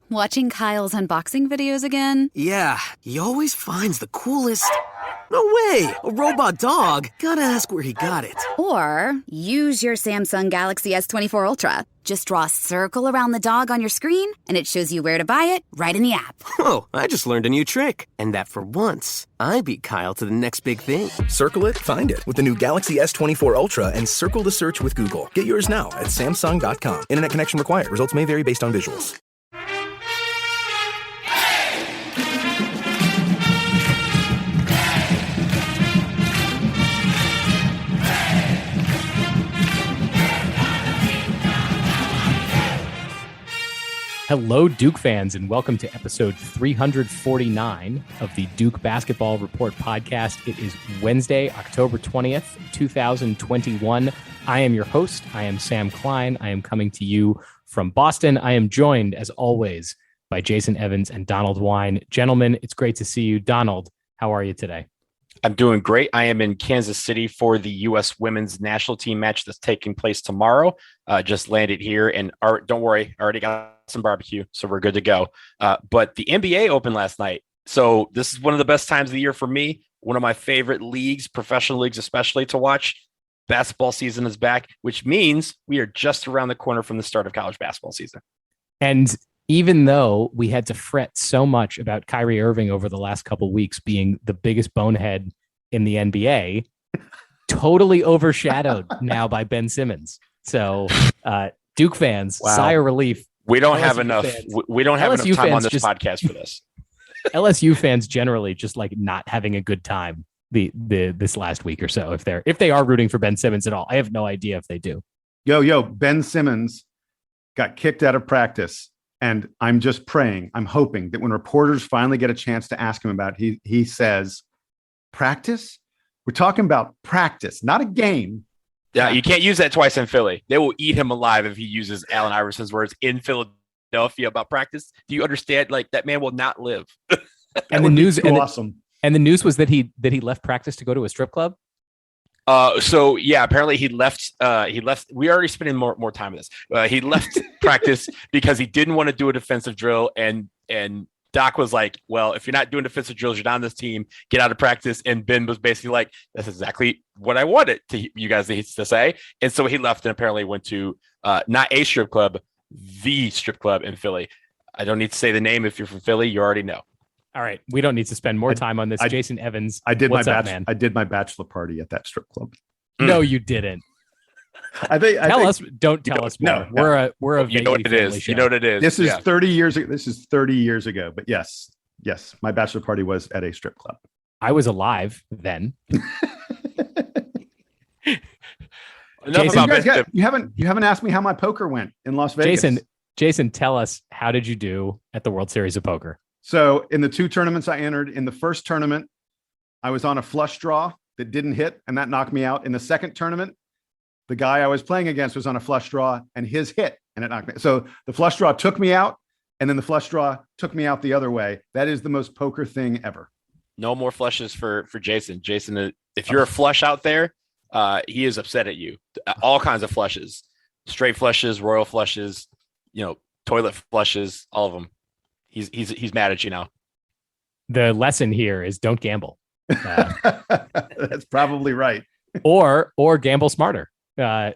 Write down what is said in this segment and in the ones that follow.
Watching Kyle's unboxing videos again? Yeah, he always finds the coolest... No way! A robot dog? Gotta ask where he got it. Or use your Samsung Galaxy S24 Ultra. Just draw a circle around the dog on your screen, and it shows you where to buy it right in the app. Whoa, I just learned a new trick. And that for once, I beat Kyle to the next big thing. Circle it, find it with the new Galaxy S24 Ultra and circle the search with Google. Get yours now at Samsung.com. Internet connection required. Results may vary based on visuals. Hello, Duke fans, and welcome to episode 349 of the Duke Basketball Report podcast. It is Wednesday, October 20th, 2021. I am your host. I am Sam Klein. I am coming to you from Boston. I am joined, as always, by Jason Evans and Donald Wine. Gentlemen, it's great to see you. Donald, how are you today? I'm doing great. I am in Kansas City for the U.S. women's national team match that's taking place tomorrow. Just landed here, and don't worry, I already got some barbecue, so we're good to go. But the NBA opened last night, so this is one of the best times of the year for me. One of my favorite leagues, professional leagues especially, to watch. Basketball season is back, which means we are just around the corner from the start of college basketball season. And even though we had to fret so much about Kyrie Irving over the last couple of weeks being the biggest bonehead in the NBA, totally overshadowed now by Ben Simmons. So Duke fans, sigh of relief. We don't have enough. We don't have enough time on this podcast for this. LSU fans generally just like not having a good time this last week or so. If they are rooting for Ben Simmons at all, I have no idea if they do. Ben Simmons got kicked out of practice. And I'm just praying, I'm hoping that when reporters finally get a chance to ask him about it, he says, practice? We're talking about practice, not a game. Yeah, you can't use that twice in Philly. They will eat him alive if he uses Allen Iverson's words in Philadelphia about practice. Do you understand? Like, that man will not live. And the news, awesome. And the news was that he left practice to go to a strip club. So yeah, apparently he left. We already spending more time on this. He left practice because he didn't want to do a defensive drill, and Doc was like, "Well, if you're not doing defensive drills, you're not on this team. Get out of practice." And Ben was basically like, "That's exactly what I wanted you guys to say." And so he left and apparently went to not a strip club, the strip club in Philly. I don't need to say the name. If you're from Philly, you already know. All right, we don't need to spend more time on this. Jason Evans, I did what's my up, man? I did my bachelor party at that strip club. No, you didn't. Don't tell us more. No. We're a you know what it is. Show. You know what it is. This is 30 years. This is 30 years ago. But yes, my bachelor party was at a strip club. I was alive then. Jason, you haven't asked me how my poker went in Las Vegas. Jason, tell us, how did you do at the World Series of Poker? So in the two tournaments I entered, in the first tournament, I was on a flush draw that didn't hit, and that knocked me out. In the second tournament, the guy I was playing against was on a flush draw, and his hit, and it knocked me. So the flush draw took me out, and then the flush draw took me out the other way. That is the most poker thing ever. No more flushes for Jason. Jason, if you're a flush out there, he is upset at you. All kinds of flushes, straight flushes, royal flushes, toilet flushes, all of them. He's mad at you now. The lesson here is don't gamble. That's probably right. or gamble smarter. Yeah.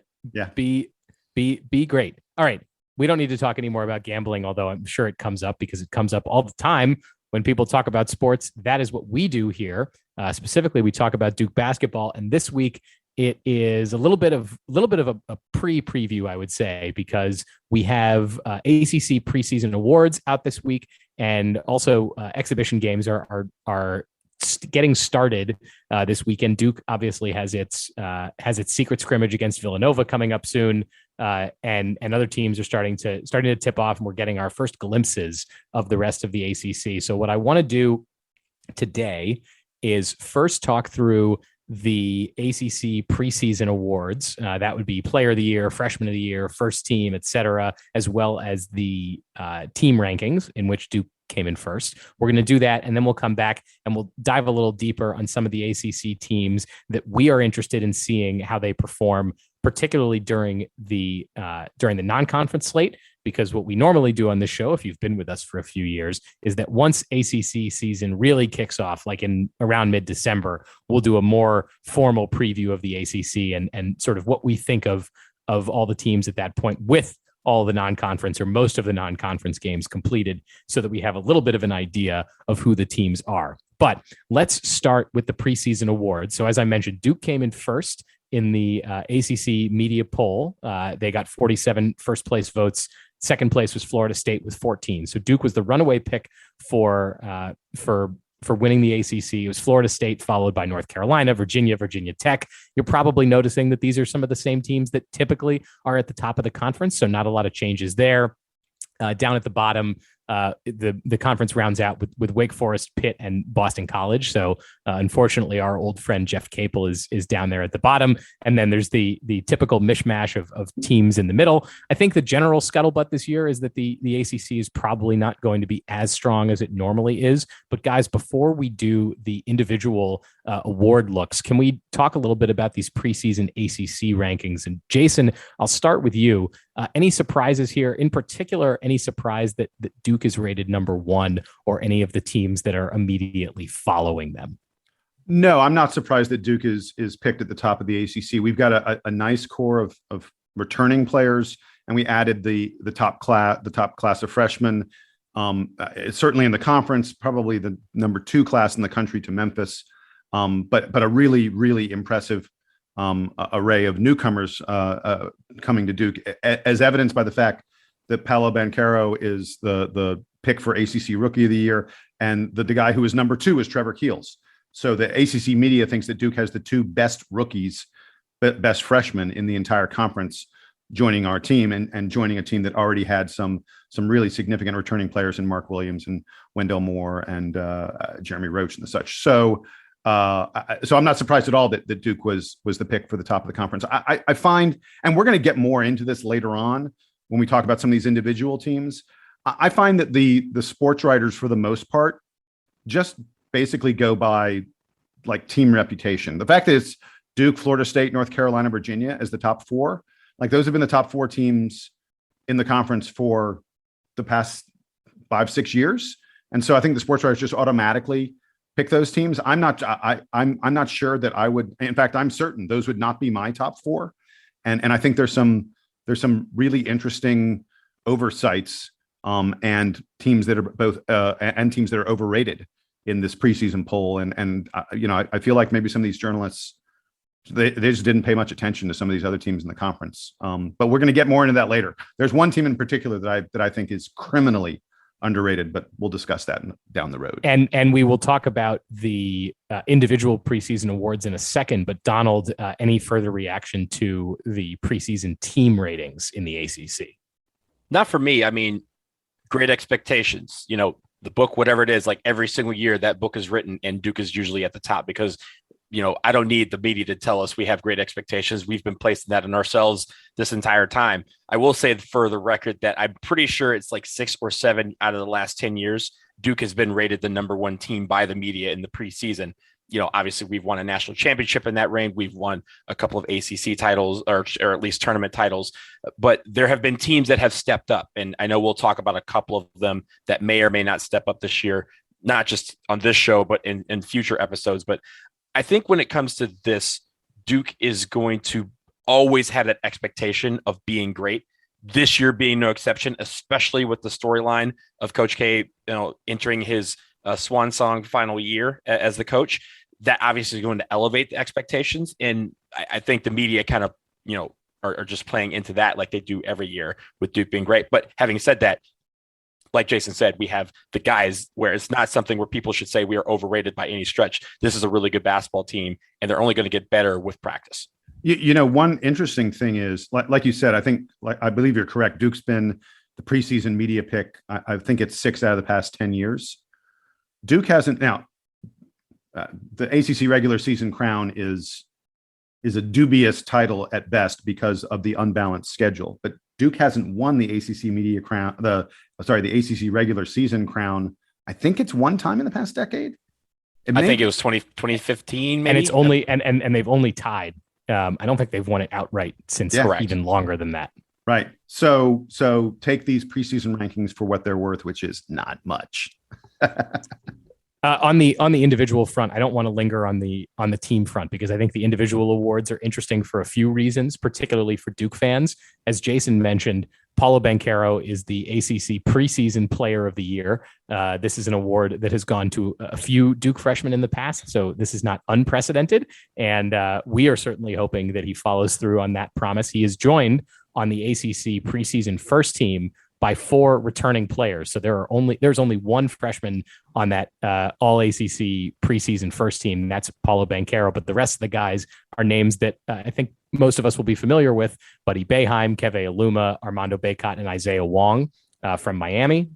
Be great. All right. We don't need to talk anymore about gambling, although I'm sure it comes up because it comes up all the time when people talk about sports. That is what we do here. Specifically, we talk about Duke basketball, and this week it is a little bit of a preview, I would say, because we have ACC preseason awards out this week, and also exhibition games are getting started this weekend. Duke obviously has its secret scrimmage against Villanova coming up soon, and other teams are starting to tip off, and we're getting our first glimpses of the rest of the ACC. So what I want to do today is first talk through the ACC preseason awards. That would be Player of the Year, Freshman of the Year, First Team, etc., as well as the team rankings in which Duke came in first. We're going to do that, and then we'll come back and we'll dive a little deeper on some of the ACC teams that we are interested in seeing how they perform, particularly during the non-conference slate, because what we normally do on this show, if you've been with us for a few years, is that once ACC season really kicks off, like in around mid-December, we'll do a more formal preview of the ACC and sort of what we think of all the teams at that point, with all the non-conference or most of the non-conference games completed, so that we have a little bit of an idea of who the teams are. But let's start with the preseason awards. So as I mentioned, Duke came in first in the ACC media poll. They got 47 first place votes. Second place was Florida State with 14. So Duke was the runaway pick for winning the ACC. It was Florida State, followed by North Carolina, Virginia Tech. You're probably noticing that these are some of the same teams that typically are at the top of the conference, so not a lot of changes there. Down at the bottom, the conference rounds out with Wake Forest, Pitt, and Boston College. So unfortunately, our old friend Jeff Capel is down there at the bottom. And then there's the typical mishmash of teams in the middle. I think the general scuttlebutt this year is that the ACC is probably not going to be as strong as it normally is. But guys, before we do the individual award looks, can we talk a little bit about these preseason ACC rankings? And Jason, I'll start with you. Any surprises here? In particular, any surprise that Duke is rated number one, or any of the teams that are immediately following them? No, I'm not surprised that Duke is picked at the top of the ACC. We've got a nice core of returning players, and we added the top class of freshmen. Certainly in the conference, probably the number 2 class in the country to Memphis, but a really, really impressive array of newcomers coming to Duke, as evidenced by the fact that Paolo Banchero is the pick for ACC Rookie of the Year, and the guy who is number 2 is Trevor Keels. So the ACC media thinks that Duke has the 2 best rookies, best freshmen in the entire conference, joining our team and joining a team that already had some really significant returning players in Mark Williams and Wendell Moore and Jeremy Roach and the such. So I'm not surprised at all that Duke was the pick for the top of the conference. I find, and we're going to get more into this later on when we talk about some of these individual teams, I find that the sports writers, for the most part, just basically go by like team reputation. The fact that it's Duke, Florida State, North Carolina, Virginia as the top 4, like those have been the top 4 teams in the conference for the past 5-6 years. And so I think the sports writers just automatically pick those teams. I'm not sure that I would. In fact, I'm certain those would not be my top 4. And I think there's some really interesting oversights and teams that are both and teams that are overrated in this preseason poll. And I feel like maybe some of these journalists, they just didn't pay much attention to some of these other teams in the conference. But we're going to get more into that later. There's one team in particular that I think is criminally underrated, but we'll discuss that down the road. And we will talk about the individual preseason awards in a second. But Donald, any further reaction to the preseason team ratings in the ACC? Not for me. I mean, great expectations. The book, whatever it is, like every single year that book is written, and Duke is usually at the top because, I don't need the media to tell us we have great expectations. We've been placing that in ourselves this entire time. I will say for the record that I'm pretty sure it's like 6 or 7 out of the last 10 years, Duke has been rated the number 1 team by the media in the preseason. Obviously we've won a national championship in that reign. We've won a couple of ACC titles or at least tournament titles, but there have been teams that have stepped up. And I know we'll talk about a couple of them that may or may not step up this year, not just on this show, but in future episodes. But I think when it comes to this, Duke is going to always have that expectation of being great. This year being no exception, especially with the storyline of Coach K, entering his swan song final year as the coach. That obviously is going to elevate the expectations. And I think the media kind of, are just playing into that like they do every year with Duke being great. But having said that, like Jason said, we have the guys where it's not something where people should say we are overrated by any stretch. This is a really good basketball team, and they're only going to get better with practice. One interesting thing is, like you said, I believe you're correct. Duke's been the preseason media pick. I think it's 6 out of the past 10 years. Duke hasn't. Now, the ACC regular season crown is a dubious title at best because of the unbalanced schedule. But Duke hasn't won the ACC media crown, the ACC regular season crown. I think it's one time in the past decade. I think it was 2015, maybe. And it's only and they've only tied. I don't think they've won it outright since even longer than that. Right. So take these preseason rankings for what they're worth, which is not much. On the individual front, I don't want to linger on the team front because I think the individual awards are interesting for a few reasons, particularly for Duke fans. As Jason mentioned, Paolo Banchero is the ACC Preseason Player of the Year. This is an award that has gone to a few Duke freshmen in the past, so this is not unprecedented. And we are certainly hoping that he follows through on that promise. He is joined on the ACC Preseason First Team by 4 returning players. So there's only one freshman on that All-ACC Preseason First Team. That's Paolo Banchero, but the rest of the guys are names that I think most of us will be familiar with: Buddy Boeheim, Keve Aluma, Armando Bacot, and Isaiah Wong from Miami.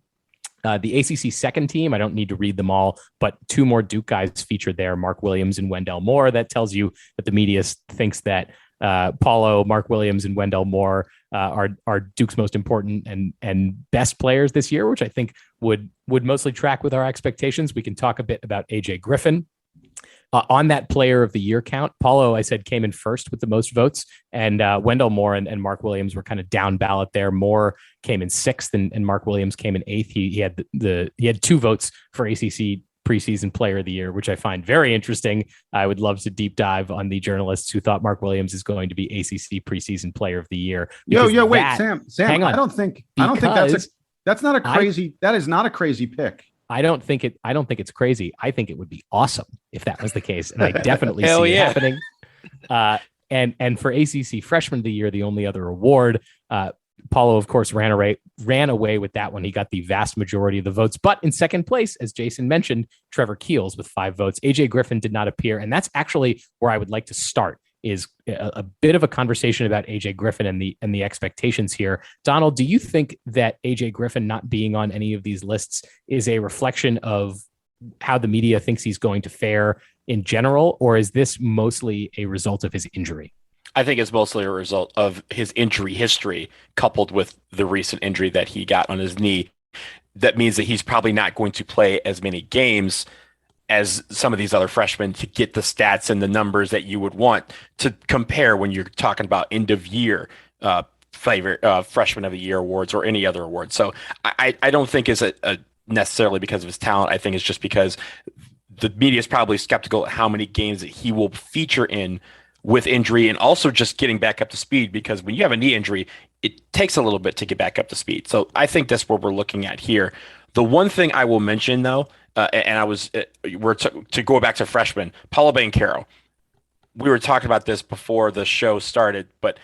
The ACC second team, I don't need to read them all, but 2 more Duke guys featured there, Mark Williams and Wendell Moore. That tells you that the media thinks that Paulo, Mark Williams, and Wendell Moore are Duke's most important and best players this year, which I think would mostly track with our expectations. We can talk a bit about AJ Griffin. On that player of the year count, Paulo, I said, came in first with the most votes, and Wendell Moore and Mark Williams were kind of down ballot there. Moore came in 6th and Mark Williams came in 8th. He had 2 votes for ACC Preseason Player of the Year, which I find very interesting. I would love to deep dive on the journalists who thought Mark Williams is going to be ACC Preseason Player of the Year. Wait, Sam, hang on. I don't think that's not a crazy. That is not a crazy pick. I don't think it's crazy. I think it would be awesome if that was the case, and I definitely see it happening. And for ACC Freshman of the Year, the only other award, Paulo, of course, ran away with that one. He got the vast majority of the votes. But in second place, as Jason mentioned, Trevor Keels with 5 votes. AJ Griffin did not appear. And that's actually where I would like to start, is a bit of a conversation about AJ Griffin and the expectations here. Donald, do you think that AJ Griffin not being on any of these lists is a reflection of how the media thinks he's going to fare in general, or is this mostly a result of his injury? I think it's mostly a result of his injury history coupled with the recent injury that he got on his knee. That means that he's probably not going to play as many games as some of these other freshmen to get the stats and the numbers that you would want to compare when you're talking about end of year favorite freshman of the year awards or any other awards. So I don't think it's a necessarily because of his talent. I think it's just because the media is probably skeptical at how many games that he will feature in with injury, and also just getting back up to speed, because when you have a knee injury, it takes a little bit to get back up to speed. So I think that's what we're looking at here. The one thing I will mention, though, to go back to freshman, Paolo Banchero. We were talking about this before the show started, but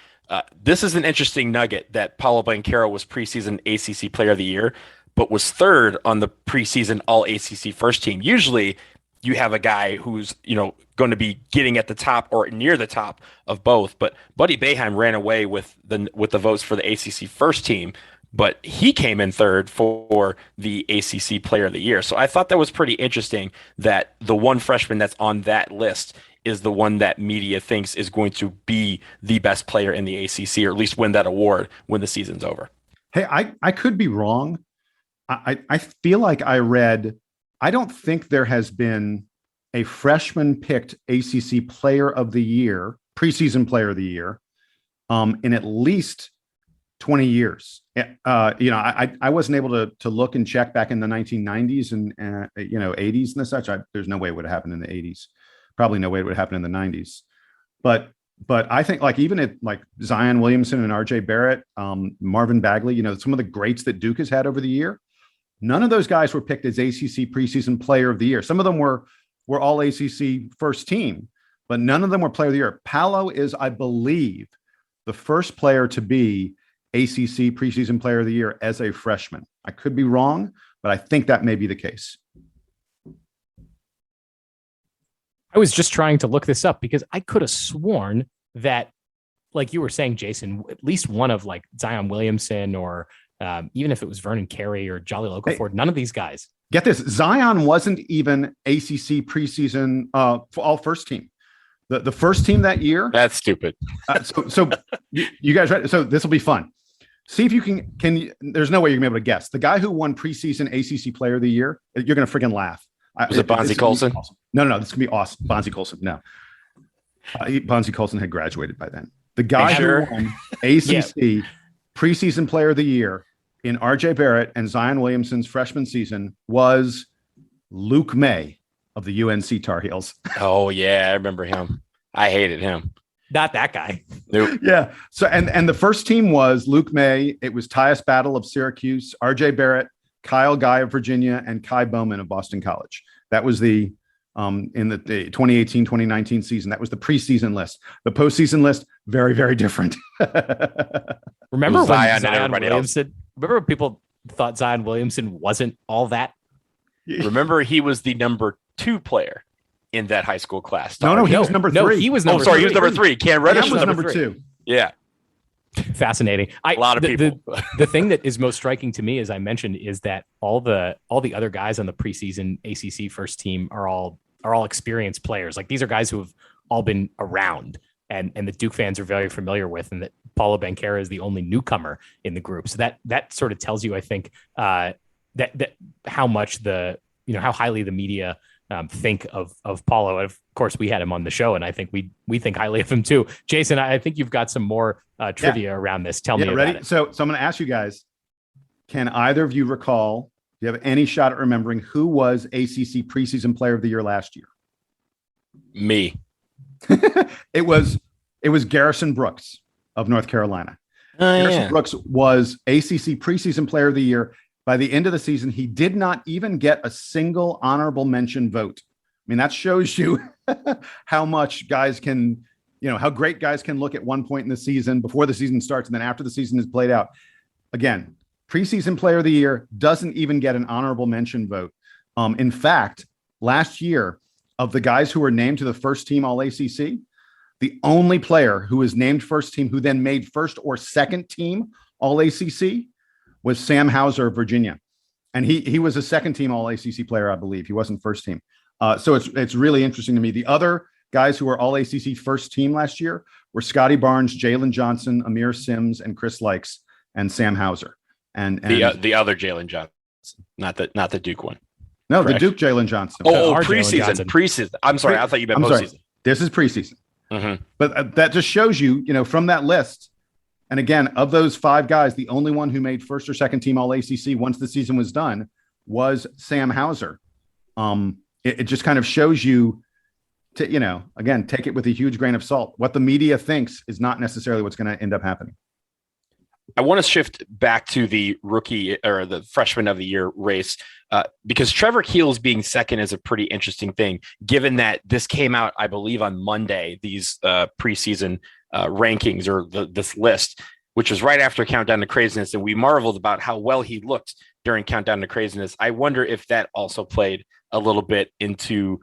this is an interesting nugget that Paolo Banchero was preseason ACC Player of the Year, but was 3rd on the preseason All-ACC First Team. Usually, you have a guy who's going to be getting at the top or near the top of both. But Buddy Boeheim ran away with the votes for the ACC First Team, but he came in 3rd for the ACC Player of the Year. So I thought that was pretty interesting that the one freshman that's on that list is the one that media thinks is going to be the best player in the ACC, or at least win that award when the season's over. Hey, I could be wrong. I feel like I don't think there has been a freshman picked ACC Player of the Year, Preseason Player of the Year, in at least 20 years. I wasn't able to look and check back in the 1990s and 80s and such. There's no way it would have happened in the 80s. Probably no way it would happen in the 90s. But I think even at Zion Williamson and RJ Barrett, Marvin Bagley, some of the greats that Duke has had over the year, none of those guys were picked as ACC Preseason Player of the Year. Some of them were all ACC First Team, but none of them were Player of the Year. Paolo is, I believe, the first player to be ACC Preseason Player of the Year as a freshman. I could be wrong, but I think that may be the case. I was just trying to look this up because I could have sworn that, like you were saying, Jason, at least one of Zion Williamson or even if it was Vernon Carey or Jolly Okafor, none of these guys. Get this, Zion wasn't even ACC preseason for all first team. The first team that year. That's stupid. So you guys ready? So this will be fun. See if you can you, there's no way you're gonna be able to guess. The guy who won preseason ACC Player of the Year, you're gonna freaking laugh. Was it Bonzie Colson? Awesome. No, this is gonna be awesome. Bonzie Colson. No, Bonzie Colson had graduated by then. The guy who won ACC preseason player of the year in RJ Barrett and Zion Williamson's freshman season was Luke May of the UNC Tar Heels. Oh yeah, I remember him. I hated him. Not that guy. Nope. Yeah. So and the first team was Luke May. It was Tyus Battle of Syracuse, RJ Barrett, Kyle Guy of Virginia, and Kai Bowman of Boston College. That was the in the 2018-2019 season. That was the preseason list. The postseason list, very, very different. Remember when Zion and Zion everybody Williamson? Remember when people thought Zion Williamson wasn't all that? Remember, he was the number 2 player in that high school class. No, he was number 3. No, he was number sorry, 3. he was number 3. Cam Reddish was number 2. Yeah. Fascinating. A lot of people. The thing that is most striking to me, as I mentioned, is that all the other guys on the preseason ACC first team are all experienced players. Like, these are guys who have all been around and the Duke fans are very familiar with, and that Paolo Banchero is the only newcomer in the group. So that sort of tells you, I think, that how much how highly the media think of Paulo. And of course, we had him on the show, and I think we think highly of him too. Jason, I think you've got some more trivia around this. Tell me about it. So I'm going to ask you guys, can either of you recall, do you have any shot at remembering who was ACC preseason player of the year last year? Me. It was Garrison Brooks of North Carolina. Garrison Brooks was ACC preseason player of the year. By the end of the season, he did not even get a single honorable mention vote. I mean, that shows you how much guys can, how great guys can look at one point in the season before the season starts, and then after the season is played out. Again, preseason player of the year doesn't even get an honorable mention vote. In fact, last year, of the guys who were named to the first team All-ACC, the only player who was named first team who then made first or second team All-ACC was Sam Hauser of Virginia. And he was a second team All-ACC player, I believe. He wasn't first team. So it's really interesting to me. The other guys who were All-ACC first team last year were Scotty Barnes, Jalen Johnson, Amir Sims, and Chris Likes, and Sam Hauser. And the other Jalen Johnson, not the Duke one. No, Correct. The Duke Jalen Johnson. Preseason. I'm sorry. I thought you meant postseason. Sorry. This is preseason. Mm-hmm. But that just shows you, from that list. And again, of those 5 guys, the only one who made first or second team All-ACC once the season was done was Sam Hauser. It just kind of shows you to, again, take it with a huge grain of salt. What the media thinks is not necessarily what's going to end up happening. I want to shift back to the rookie or the freshman of the year race because Trevor Keels being second is a pretty interesting thing, given that this came out, I believe, on Monday, these preseason rankings or this list, which was right after Countdown to Craziness. And we marveled about how well he looked during Countdown to Craziness. I wonder if that also played a little bit into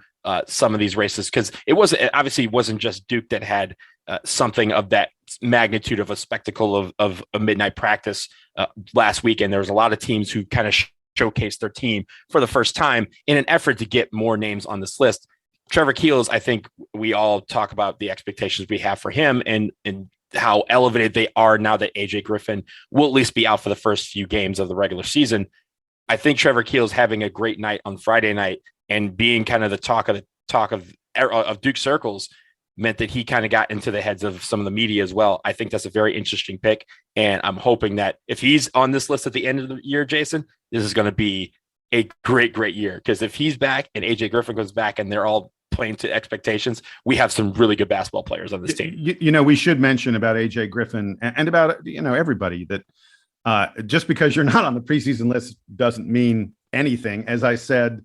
some of these races, because it wasn't just Duke that had something of that magnitude of a spectacle of a midnight practice last weekend. There was a lot of teams who kind of showcased their team for the first time in an effort to get more names on this list. Trevor Keels, I think we all talk about the expectations we have for him and how elevated they are now that AJ Griffin will at least be out for the first few games of the regular season. I think Trevor Keels having a great night on Friday night and being kind of the talk of Duke circles meant that he kind of got into the heads of some of the media as well. I think that's a very interesting pick. And I'm hoping that if he's on this list at the end of the year, Jason, this is going to be a great, great year. Because if he's back and AJ Griffin goes back and they're all playing to expectations, we have some really good basketball players on this team. We should mention about AJ Griffin and about, everybody that just because you're not on the preseason list doesn't mean anything. As I said,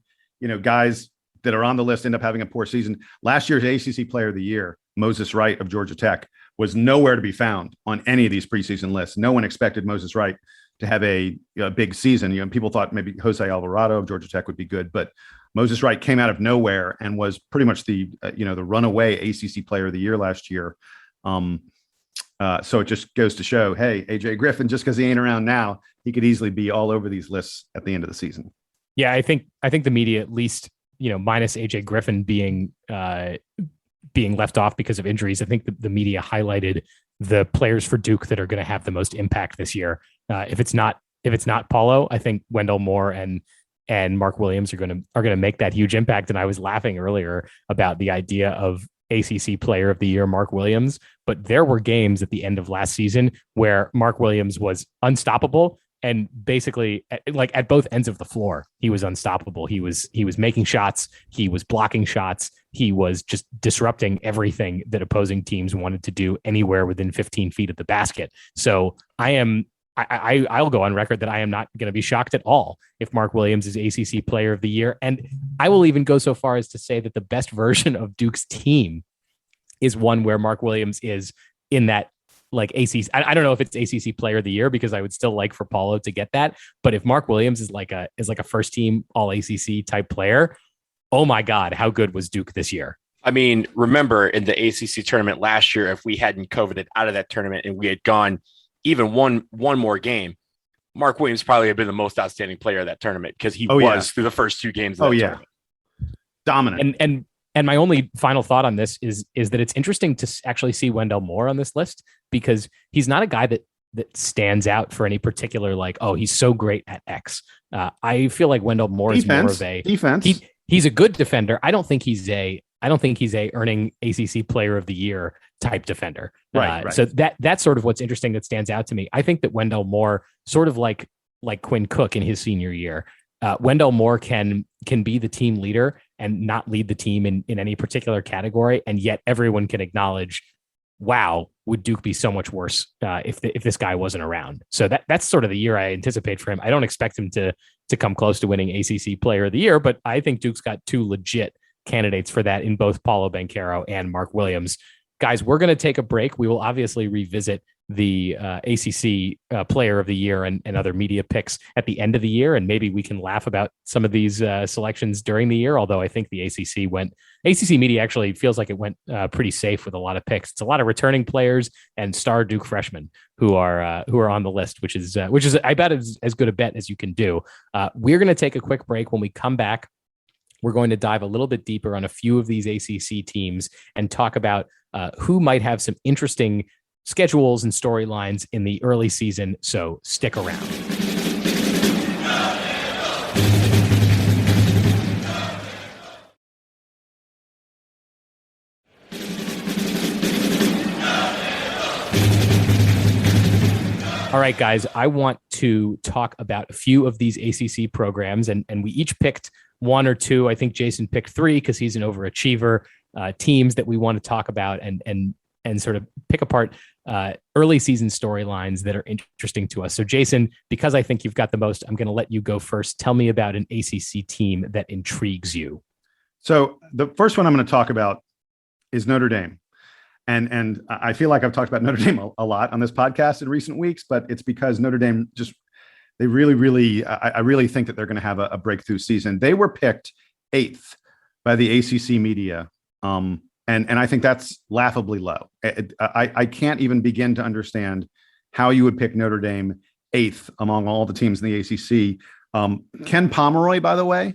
guys that are on the list end up having a poor season. Last year's ACC Player of the Year, Moses Wright of Georgia Tech, was nowhere to be found on any of these preseason lists. No one expected Moses Wright to have a big season. People thought maybe Jose Alvarado of Georgia Tech would be good, but Moses Wright came out of nowhere and was pretty much the runaway ACC Player of the Year last year. So it just goes to show, hey, AJ Griffin, just because he ain't around now, he could easily be all over these lists at the end of the season. Yeah, I think the media, at least, minus AJ Griffin being left off because of injuries, I think the media highlighted the players for Duke that are going to have the most impact this year. If it's not Paulo, I think Wendell Moore and Mark Williams are going to make that huge impact. And I was laughing earlier about the idea of ACC player of the year, Mark Williams, but there were games at the end of last season where Mark Williams was unstoppable. And basically, like at both ends of the floor, he was unstoppable. He was making shots. He was blocking shots. He was just disrupting everything that opposing teams wanted to do anywhere within 15 feet of the basket. So I'll go on record that I am not going to be shocked at all if Mark Williams is ACC Player of the Year. And I will even go so far as to say that the best version of Duke's team is one where Mark Williams is in that like ACC. I don't know if it's ACC Player of the Year because I would still like for Paolo to get that. But if Mark Williams is like a first team All-ACC type player, oh my God, how good was Duke this year? I mean, remember in the ACC tournament last year, if we hadn't coveted out of that tournament and we had gone even one more game, Mark Williams probably had been the most outstanding player of that tournament because he was through the first 2 games of that tournament. Dominant. And my only final thought on this is that it's interesting to actually see Wendell Moore on this list because he's not a guy that stands out for any particular like, oh, he's so great at X. I feel like Wendell Moore is more of a defense. He's a good defender. I don't think he's a earning ACC Player of the Year type defender. Right. So that's sort of what's interesting that stands out to me. I think that Wendell Moore, sort of like Quinn Cook in his senior year, Wendell Moore can be the team leader and not lead the team in any particular category, and yet everyone can acknowledge, wow, would Duke be so much worse if this guy wasn't around? So that's sort of the year I anticipate for him. I don't expect him to come close to winning ACC Player of the Year, but I think Duke's got 2 legit candidates for that in both Paolo Banchero and Mark Williams. Guys, we're going to take a break. We will obviously revisit the ACC Player of the Year and other media picks at the end of the year, and maybe we can laugh about some of these selections during the year, although I think the ACC media actually feels like it went pretty safe with a lot of picks. It's a lot of returning players and star Duke freshmen who are on the list, which is I bet is as good a bet as you can do. We're going to take a quick break. When we come back, we're going to dive a little bit deeper on a few of these ACC teams and talk about who might have some interesting schedules and storylines in the early season. So stick around. All right, guys, I want to talk about a few of these ACC programs, and we each picked 1 or 2. I think Jason picked 3 because he's an overachiever. Teams that we want to talk about and sort of pick apart early season storylines that are interesting to us. So Jason, because I think you've got the most, I'm going to let you go first. Tell me about an ACC team that intrigues you. So the first one I'm going to talk about is Notre Dame. And I feel like I've talked about Notre Dame a lot on this podcast in recent weeks, but it's because Notre Dame I really think that they're going to have a breakthrough season. They were picked 8th by the ACC media. And I think that's laughably low. I can't even begin to understand how you would pick Notre Dame 8th among all the teams in the ACC. Ken Pomeroy, by the way,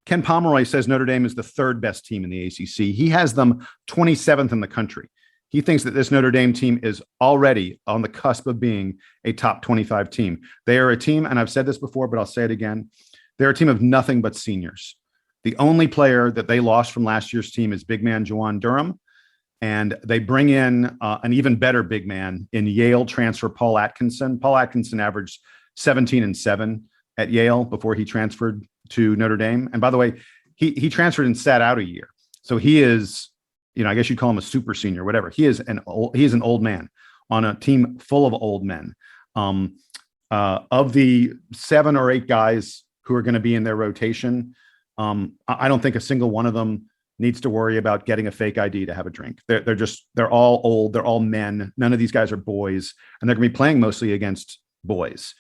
Ken Pomeroy says Notre Dame is the 3rd best team in the ACC. He has them 27th in the country. He thinks that this Notre Dame team is already on the cusp of being a top 25 team. They are a team, and I've said this before, but I'll say it again. They're a team of nothing but seniors. The only player that they lost from last year's team is big man Juwan Durham, and they bring in an even better big man in Yale transfer Paul Atkinson. Paul Atkinson averaged 17-7 at Yale before he transferred to Notre Dame. And by the way, he transferred and sat out a year. So he is, I guess you'd call him a super senior, whatever. He is an old man on a team full of old men. Of the 7 or 8 guys who are going to be in their rotation, I don't think a single one of them needs to worry about getting a fake ID to have a drink. They're all old. They're all men. None of these guys are boys, and they're going to be playing mostly against boys.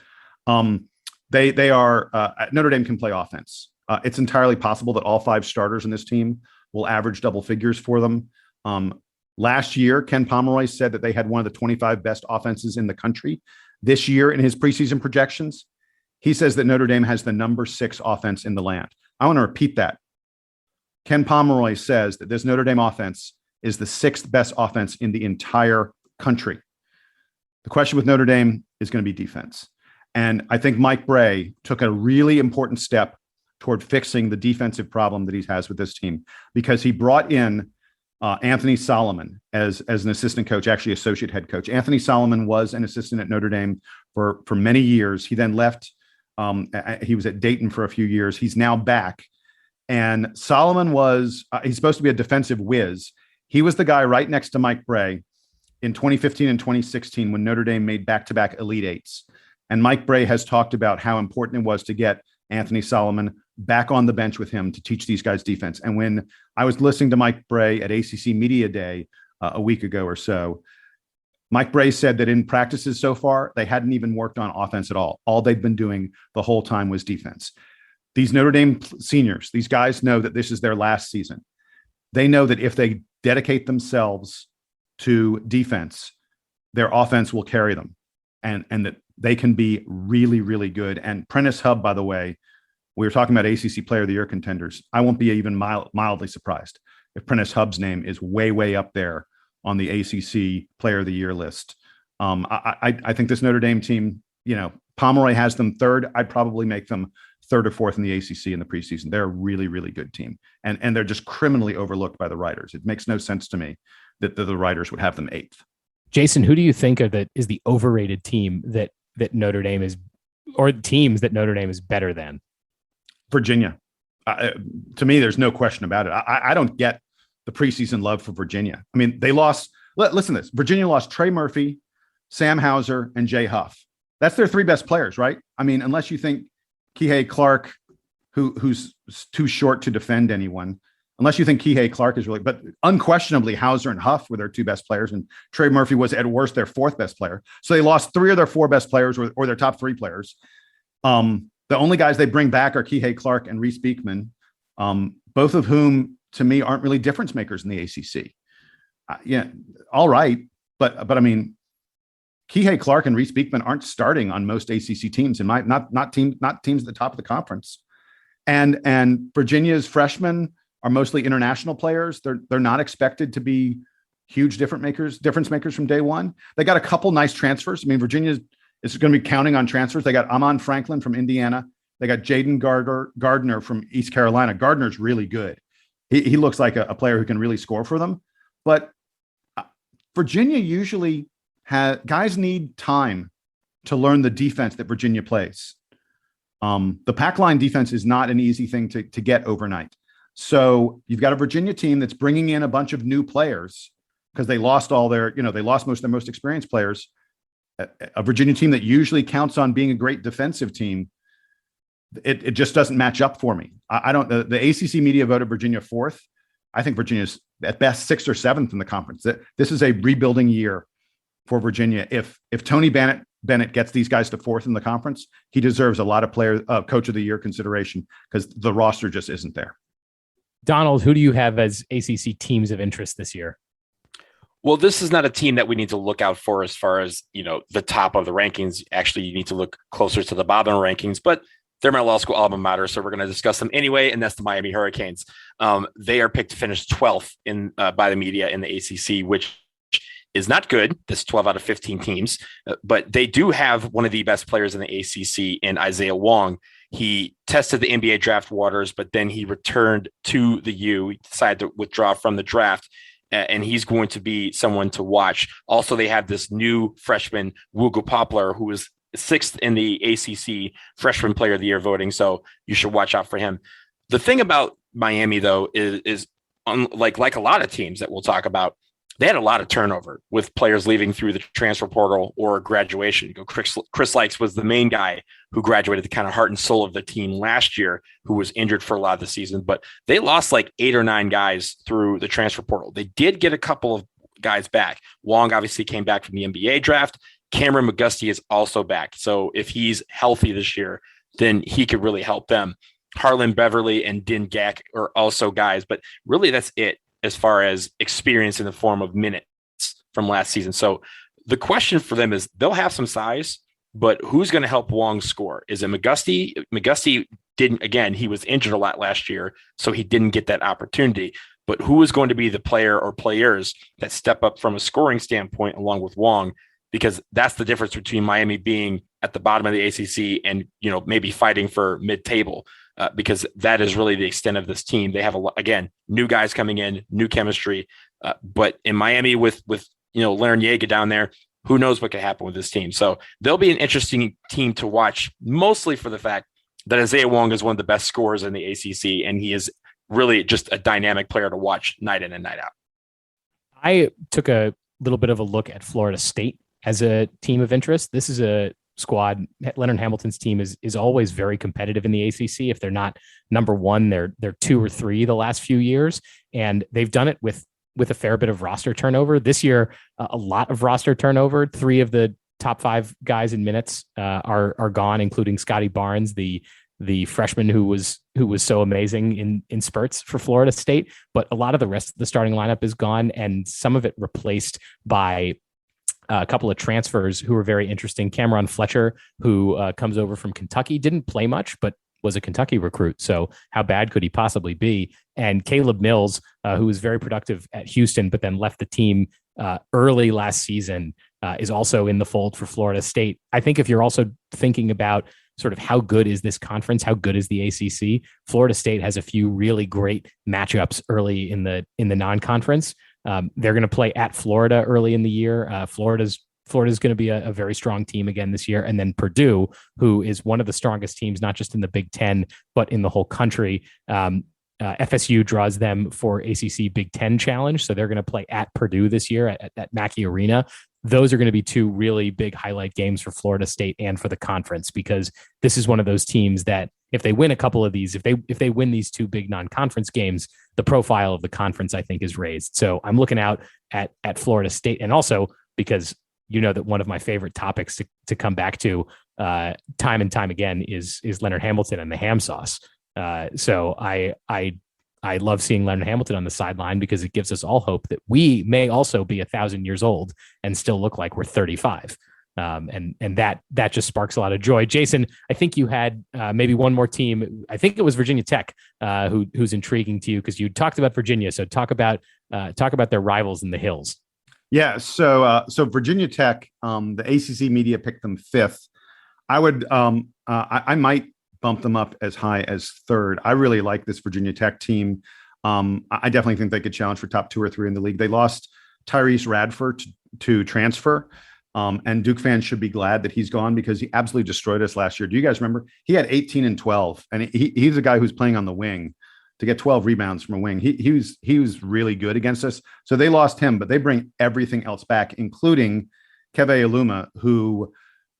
They are Notre Dame can play offense. It's entirely possible that all 5 starters in this team will average double figures for them. Last year, Ken Pomeroy said that they had one of the 25 best offenses in the country. This year, in his preseason projections, he says that Notre Dame has the number 6 offense in the land. I want to repeat that. Ken Pomeroy says that this Notre Dame offense is the 6th best offense in the entire country. The question with Notre Dame is going to be defense. And I think Mike Bray took a really important step toward fixing the defensive problem that he has with this team, because he brought in Anthony Solomon as an assistant coach, actually associate head coach. Anthony Solomon was an assistant at Notre Dame for many years. He then left. He was at Dayton for a few years. He's now back. And Solomon he's supposed to be a defensive whiz. He was the guy right next to Mike Bray in 2015 and 2016 when Notre Dame made back-to-back Elite Eights. And Mike Bray has talked about how important it was to get Anthony Solomon back on the bench with him to teach these guys defense. And when I was listening to Mike Bray at ACC Media Day a week ago or so, Mike Bray said that in practices so far, they hadn't even worked on offense at all. All they'd been doing the whole time was defense. These Notre Dame seniors, these guys know that this is their last season. They know that if they dedicate themselves to defense, their offense will carry them and that they can be really, really good. And Prentice Hub, by the way, we were talking about ACC Player of the Year contenders. I won't be even mildly surprised if Prentice Hub's name is way, way up there on the ACC Player of the Year list. I think this Notre Dame team, Pomeroy has them third. I'd probably make them third or fourth in the ACC in the preseason. They're a really, really good team. And they're just criminally overlooked by the writers. It makes no sense to me that the writers would have them eighth. Jason, who do you think is the overrated team that Notre Dame is, or teams that Notre Dame is better than? Virginia. To me, there's no question about it. I don't get the preseason love for Virginia. I mean, they lost. Listen to this. Virginia lost Trey Murphy, Sam Hauser, and Jay Huff. That's their three best players, right? I mean, unless you think Kihei Clark, who's too short to defend anyone, unless you think Kihei Clark is really, but unquestionably Hauser and Huff were their two best players, and Trey Murphy was at worst their fourth best player. So they lost three of their four best players or their top three players. The only guys they bring back are Kihei Clark and Reese Beekman, both of whom, to me, aren't really difference makers in the ACC. All right, but I mean, Kihei Clark and Reese Beekman aren't starting on most ACC teams, not teams at the top of the conference. And Virginia's freshmen are mostly international players. They're not expected to be huge difference makers from day one. They got a couple nice transfers. I mean, Virginia is going to be counting on transfers. They got Amon Franklin from Indiana. They got Jaden Gardner from East Carolina. Gardner's really good. He looks like a player who can really score for them. But Virginia usually guys need time to learn the defense that Virginia plays. The pack line defense is not an easy thing to get overnight. So you've got a Virginia team that's bringing in a bunch of new players because they lost they lost most of their most experienced players. A Virginia team that usually counts on being a great defensive team, it just doesn't match up for me. The ACC media voted Virginia fourth. I think Virginia's at best sixth or seventh in the conference. This is a rebuilding year for Virginia. If Tony Bennett gets these guys to fourth in the conference, he deserves a lot of coach of the year consideration because the roster just isn't there. Donald, who do you have as ACC teams of interest this year? Well, this is not a team that we need to look out for as far as, the top of the rankings. Actually, you need to look closer to the bottom of the rankings, but they're my law school alma mater, so we're going to discuss them anyway, and that's the Miami Hurricanes. They are picked to finish 12th by the media in the ACC, which is not good. This 12 out of 15 teams, but they do have one of the best players in the ACC in Isaiah Wong. He tested the NBA draft waters, but then he returned to the U. He decided to withdraw from the draft, and he's going to be someone to watch. Also, they have this new freshman, Woogu Poplar, who is sixth in the ACC Freshman Player of the Year voting, so you should watch out for him. The thing about Miami, though, is like a lot of teams that we'll talk about, they had a lot of turnover with players leaving through the transfer portal or graduation. Chris Lykes was the main guy who graduated, the kind of heart and soul of the team last year, who was injured for a lot of the season. But they lost like 8 or 9 guys through the transfer portal. They did get a couple of guys back. Wong obviously came back from the NBA draft. Cameron McGusty is also back. So if he's healthy this year, then he could really help them. Harlan Beverly and Din Gak are also guys, but really that's it as far as experience in the form of minutes from last season. So the question for them is they'll have some size, but who's going to help Wong score? Is it McGusty? McGusty didn't, again, he was injured a lot last year, so he didn't get that opportunity. But who is going to be the player or players that step up from a scoring standpoint along with Wong? Because that's the difference between Miami being at the bottom of the ACC and, maybe fighting for mid-table. Because that is really the extent of this team. They have, again, new guys coming in, new chemistry. But in Miami with Leonard Yeager down there, who knows what could happen with this team. So they'll be an interesting team to watch, mostly for the fact that Isaiah Wong is one of the best scorers in the ACC, and he is really just a dynamic player to watch night in and night out. I took a little bit of a look at Florida State as a team of interest. This is a squad. Leonard Hamilton's team is always very competitive in the ACC. If they're not number one, they're 2 or 3 the last few years, and they've done it with a fair bit of roster turnover. This year, a lot of roster turnover. 3 of the top 5 guys in minutes are gone, including Scotty Barnes, the freshman who was so amazing in spurts for Florida State. But a lot of the rest of the starting lineup is gone, and some of it replaced by a couple of transfers who were very interesting. Cameron Fletcher, who comes over from Kentucky, didn't play much, but was a Kentucky recruit. So how bad could he possibly be? And Caleb Mills, who was very productive at Houston, but then left the team early last season, is also in the fold for Florida State. I think if you're also thinking about sort of how good is this conference, how good is the ACC, Florida State has a few really great matchups early in the non-conference. They're going to play at Florida early in the year. Florida's going to be a very strong team again this year. And then Purdue, who is one of the strongest teams, not just in the Big Ten, but in the whole country. FSU draws them for ACC Big Ten Challenge. So they're going to play at Purdue this year at Mackey Arena. Those are going to be 2 really big highlight games for Florida State and for the conference, because this is one of those teams that if they win a couple of these, if they win these 2 big non-conference games, the profile of the conference, I think, is raised. So I'm looking out at Florida State. And also because that one of my favorite topics to come back to time and time again is Leonard Hamilton and the ham sauce. So I love seeing Leonard Hamilton on the sideline because it gives us all hope that we may also be 1,000 years old and still look like we're 35. And that just sparks a lot of joy. Jason, I think you had maybe one more team. I think it was Virginia Tech, who's intriguing to you because you talked about Virginia. So talk about their rivals in the hills. Yeah. So Virginia Tech, the ACC media picked them 5th. I would, I might bump them up as high as 3rd. I really like this Virginia Tech team. I definitely think they could challenge for top 2 or 3 in the league. They lost Tyrese Radford to transfer. And Duke fans should be glad that he's gone because he absolutely destroyed us last year. Do you guys remember? He had 18 and 12, and he's a guy who's playing on the wing to get 12 rebounds from a wing. He was really good against us. So they lost him, but they bring everything else back, including Keve Aluma, who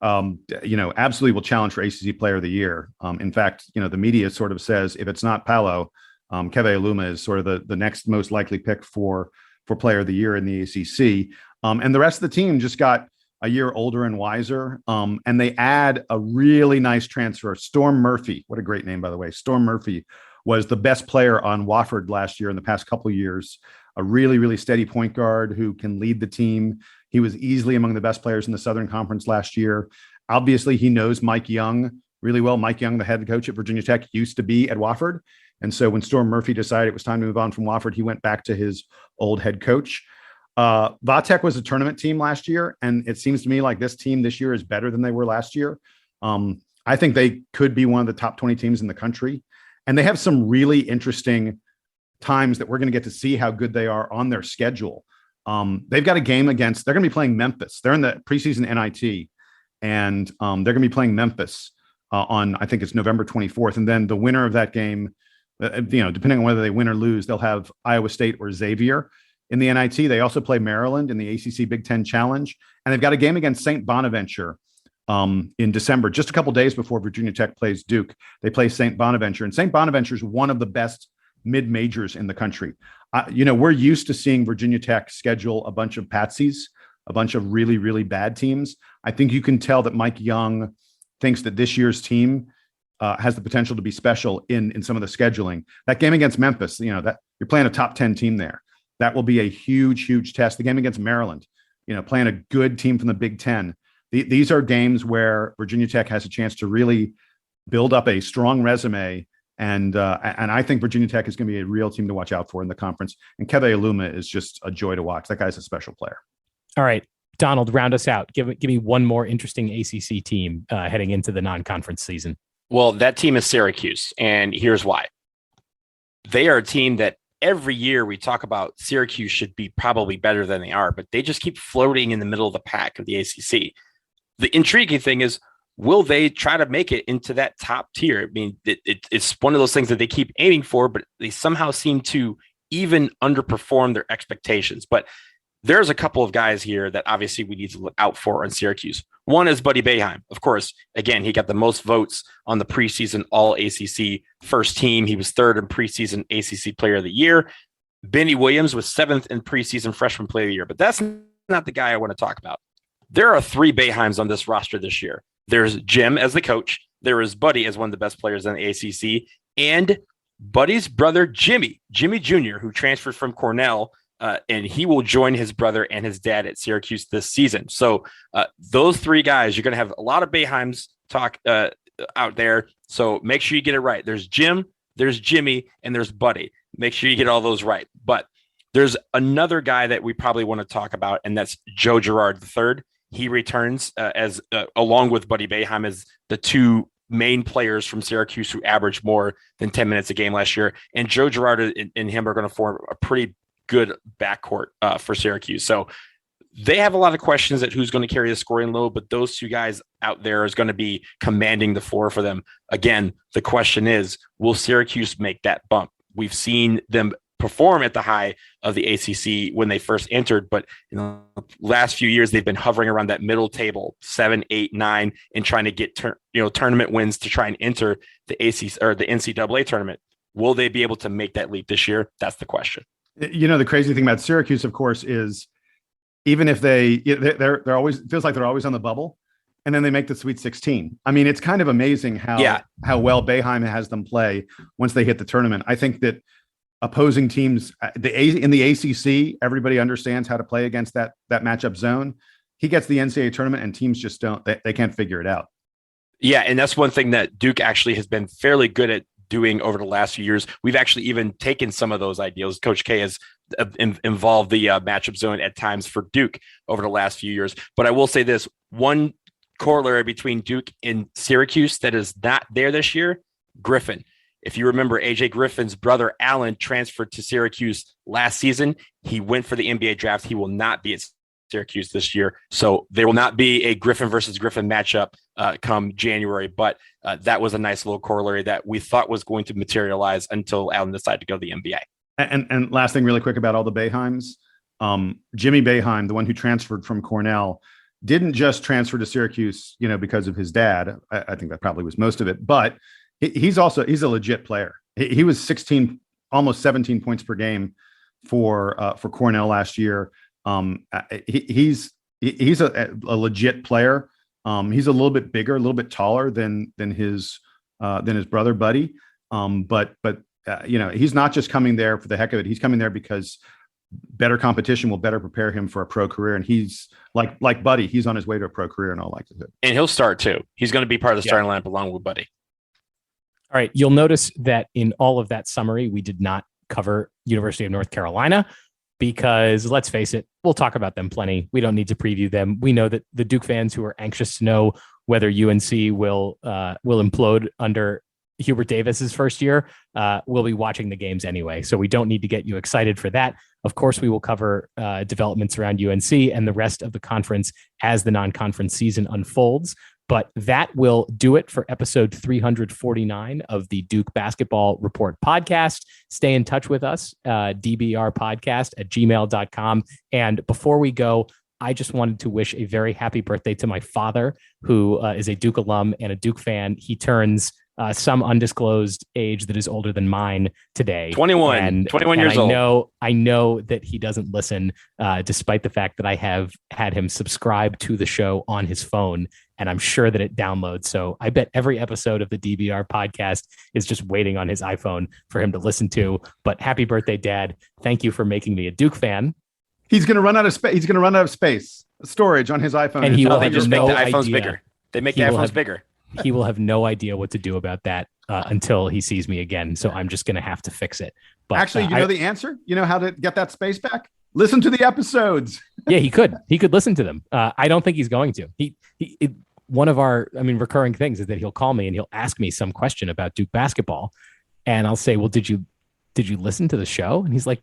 absolutely will challenge for ACC Player of the Year. In fact, the media sort of says if it's not Paolo, Keve Aluma is sort of the next most likely pick for Player of the Year in the ACC. And the rest of the team just got a year older and wiser. And they add a really nice transfer, Storm Murphy. What a great name, by the way. Storm Murphy was the best player on Wofford last year in the past couple of years. A really, really steady point guard who can lead the team. He was easily among the best players in the Southern Conference last year. Obviously, he knows Mike Young really well. Mike Young, the head coach at Virginia Tech, used to be at Wofford. And so when Storm Murphy decided it was time to move on from Wofford, he went back to his old head coach. Vatek was a tournament team last year, and it seems to me like this team this year is better than they were last year. I think they could be one of the top 20 teams in the country. And they have some really interesting times that we're going to get to see how good they are on their schedule. They've got a game they're going to be playing Memphis. They're in the preseason NIT, and they're going to be playing Memphis on, I think it's November 24th. And then the winner of that game, depending on whether they win or lose, they'll have Iowa State or Xavier in the NIT. They also play Maryland in the ACC Big Ten Challenge. And they've got a game against St. Bonaventure in December, just a couple days before Virginia Tech plays Duke. They play St. Bonaventure, and St. Bonaventure is one of the best mid-majors in the country. We're used to seeing Virginia Tech schedule a bunch of patsies, a bunch of really, really bad teams. I think you can tell that Mike Young thinks that this year's team has the potential to be special in some of the scheduling. That game against Memphis, that you're playing a top 10 team there. That will be a huge, huge test. The game against Maryland, playing a good team from the Big Ten. These are games where Virginia Tech has a chance to really build up a strong resume. And I think Virginia Tech is going to be a real team to watch out for in the conference. And Keve Aluma is just a joy to watch. That guy's a special player. All right, Donald, round us out. Give me one more interesting ACC team heading into the non-conference season. Well, that team is Syracuse, and here's why. They are a team that every year we talk about Syracuse should be probably better than they are, but they just keep floating in the middle of the pack of the ACC. The intriguing thing is, will they try to make it into that top tier? I mean, it's one of those things that they keep aiming for, but they somehow seem to even underperform their expectations. But there's a couple of guys here that obviously we need to look out for on Syracuse. One is Buddy Boeheim. Of course, again, he got the most votes on the preseason All-ACC first team. He was third in preseason ACC Player of the Year. Benny Williams was seventh in preseason Freshman Player of the Year. But that's not the guy I want to talk about. There are three Boeheims on this roster this year. There's Jim as the coach. There is Buddy as one of the best players in the ACC. And Buddy's brother, Jimmy Jr., who transferred from Cornell, and he will join his brother and his dad at Syracuse this season. So those three guys, you're going to have a lot of Boeheims talk out there. So make sure you get it right. There's Jim, there's Jimmy, and there's Buddy. Make sure you get all those right. But there's another guy that we probably want to talk about, and that's Joe Girard III. He returns as along with Buddy Boeheim as the two main players from Syracuse who averaged more than 10 minutes a game last year. And Joe Girard and him are going to form a pretty good backcourt for Syracuse. So they have a lot of questions at who's going to carry the scoring load, but those two guys out there is going to be commanding the floor for them. Again, the question is, will Syracuse make that bump? We've seen them perform at the high of the ACC when they first entered, but in the last few years they've been hovering around that middle table, 7, 8, 9, and trying to get tournament wins to try and enter the ACC or the NCAA tournament. Will they be able to make that leap this year? That's the question. The crazy thing about Syracuse, of course, is even if they're always, it feels like they're always on the bubble, and then they make the Sweet 16. I mean, it's kind of amazing how well Boeheim has them play once they hit the tournament. I think that opposing teams in the ACC, everybody understands how to play against that matchup zone. He gets the NCAA tournament and teams just don't, they can't figure it out. Yeah. And that's one thing that Duke actually has been fairly good at doing over the last few years. We've actually even taken some of those ideas. Coach K has involved the matchup zone at times for Duke over the last few years. But I will say this, one corollary between Duke and Syracuse that is not there this year, Griffin. If you remember, AJ Griffin's brother, Allen, transferred to Syracuse last season. He went for the NBA draft. He will not be at Syracuse this year. So there will not be a Griffin versus Griffin matchup come January. But that was a nice little corollary that we thought was going to materialize until Allen decided to go to the NBA. And last thing really quick about all the Boeheims, Jimmy Boeheim, the one who transferred from Cornell, didn't just transfer to Syracuse, because of his dad. I think that probably was most of it, but he's a legit player. He was 16, almost 17 points per game for Cornell last year. He's a legit player. He's a little bit bigger, a little bit taller than his brother Buddy. But he's not just coming there for the heck of it. He's coming there because better competition will better prepare him for a pro career. And he's like Buddy, he's on his way to a pro career in all likelihood. And he'll start too. He's going to be part of the starting lineup along with Buddy. All right. You'll notice that in all of that summary, we did not cover University of North Carolina because, let's face it, we'll talk about them plenty. We don't need to preview them. We know that the Duke fans who are anxious to know whether UNC will implode under Hubert Davis's first year will be watching the games anyway. So we don't need to get you excited for that. Of course, we will cover developments around UNC and the rest of the conference as the non-conference season unfolds. But that will do it for episode 349 of the Duke Basketball Report podcast. Stay in touch with us, dbrpodcast@gmail.com. And before we go, I just wanted to wish a very happy birthday to my father, who is a Duke alum and a Duke fan. He turns some undisclosed age that is older than mine today. 21 years old. I know that he doesn't listen, despite the fact that I have had him subscribe to the show on his phone, and I'm sure that it downloads. So I bet every episode of the DBR podcast is just waiting on his iPhone for him to listen to. But happy birthday, Dad. Thank you for making me a Duke fan. He's going to run out of space. He's going to run out of space storage on his iPhone. And he will they have just no make the iPhones idea. bigger. They make the iPhones bigger. He will have no idea what to do about that until he sees me again. So I'm just going to have to fix it. But actually, you know the answer? You know how to get that space back? Listen to the episodes. Yeah, he could. He could listen to them. I don't think he's going to. One of our, recurring things is that he'll call me and he'll ask me some question about Duke basketball. And I'll say, well, did you did you listen to the show? And he's like,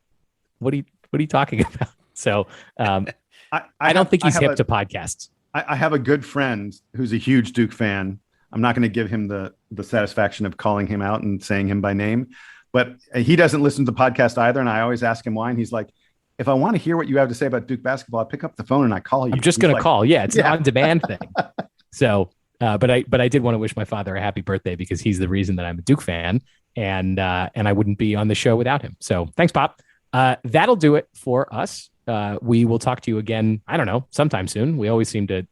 what are you talking about? So I don't think he's hip to podcasts. I have a good friend who's a huge Duke fan. I'm not going to give him the satisfaction of calling him out and saying him by name, but he doesn't listen to the podcast either. And I always ask him why. And he's like, if I want to hear what you have to say about Duke basketball, I pick up the phone and I call you. I'm just going to call. Yeah. It's an on-demand thing. So, but I did want to wish my father a happy birthday because he's the reason that I'm a Duke fan, and I wouldn't be on the show without him. So thanks, Pop. That'll do it for us. We will talk to you again. I don't know, sometime soon. We always seem to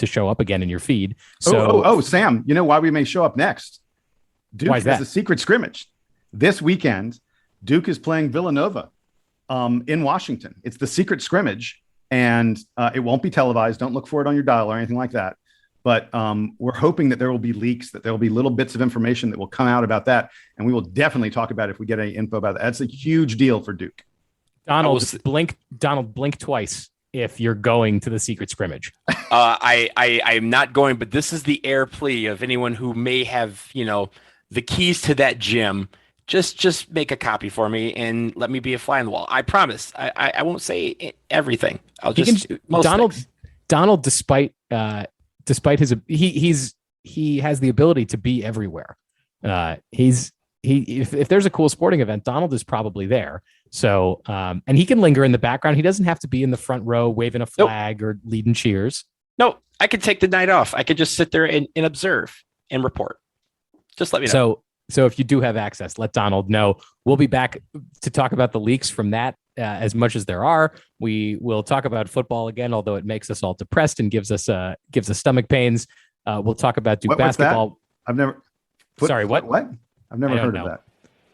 show up again in your feed. So, Sam, you know why we may show up next? Duke has a secret scrimmage this weekend. Duke is playing Villanova in Washington. It's the secret scrimmage, and it won't be televised. Don't look for it on your dial or anything like that. But we're hoping that there will be leaks, that there will be little bits of information that will come out about that. And we will definitely talk about it if we get any info about that. That's a huge deal for Duke. Donald, blink twice if you're going to the secret scrimmage. I'm not going, but this is the air plea of anyone who may have, the keys to that gym. Just make a copy for me and let me be a fly on the wall. I promise. I won't say everything. I'll just Donald, despite his he has the ability to be everywhere. If there's a cool sporting event, Donald is probably there. So and he can linger in the background. He doesn't have to be in the front row waving a flag or leading cheers. No, I could take the night off. I could just sit there and observe and report. Just let me know. So if you do have access, let Donald know. We'll be back to talk about the leaks from that as much as there are. We will talk about football again, although it makes us all depressed and gives us stomach pains. We'll talk about Duke basketball. I've never. Sorry, what? What? I've never heard of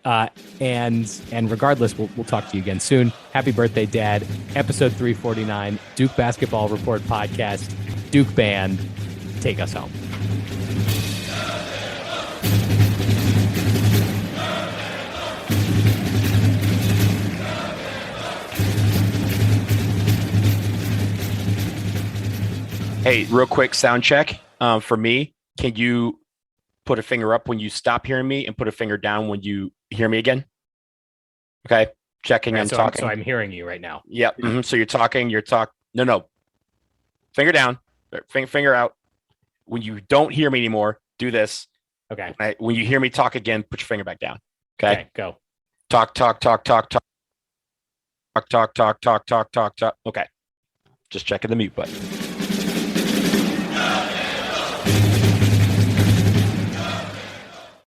that. And regardless, we'll talk to you again soon. Happy birthday, Dad. Episode 349, Duke Basketball Report podcast. Duke Band, take us home. Hey, real quick sound check for me. Can you put a finger up when you stop hearing me and put a finger down when you hear me again? Okay. Checking and talking. So I'm hearing you right now. Yep. Mm-hmm. So you're talking. No. Finger down. Finger out. When you don't hear me anymore, do this. Okay. When you hear me talk again, put your finger back down. Okay. Go. Talk. Okay. Just checking the mute button.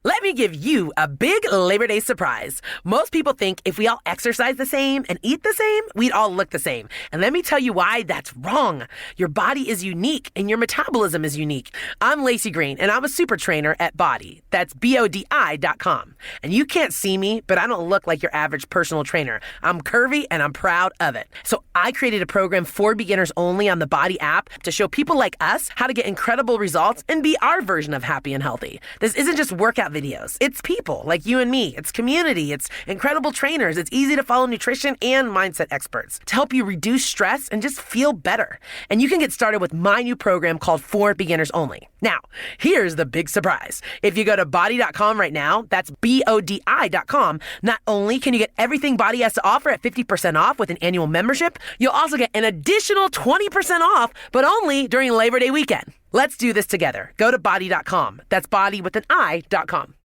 Let me give you a big Labor Day surprise. Most people think if we all exercise the same and eat the same, we'd all look the same. And let me tell you why that's wrong. Your body is unique and your metabolism is unique. I'm Lacey Green and I'm a super trainer at Body. That's BODI.com. And you can't see me, but I don't look like your average personal trainer. I'm curvy and I'm proud of it. So I created a program for beginners only on the Body app to show people like us how to get incredible results and be our version of happy and healthy. This isn't just workout videos. It's people like you and me. It's community. It's incredible trainers. It's easy to follow nutrition and mindset experts to help you reduce stress and just feel better. And you can get started with my new program called For Beginners Only. Now, here's the big surprise. If you go to body.com right now, that's BODI.com, not only can you get everything Body has to offer at 50% off with an annual membership, you'll also get an additional 20% off, but only during Labor Day weekend. Let's do this together. Go to body.com. That's body with an I.com.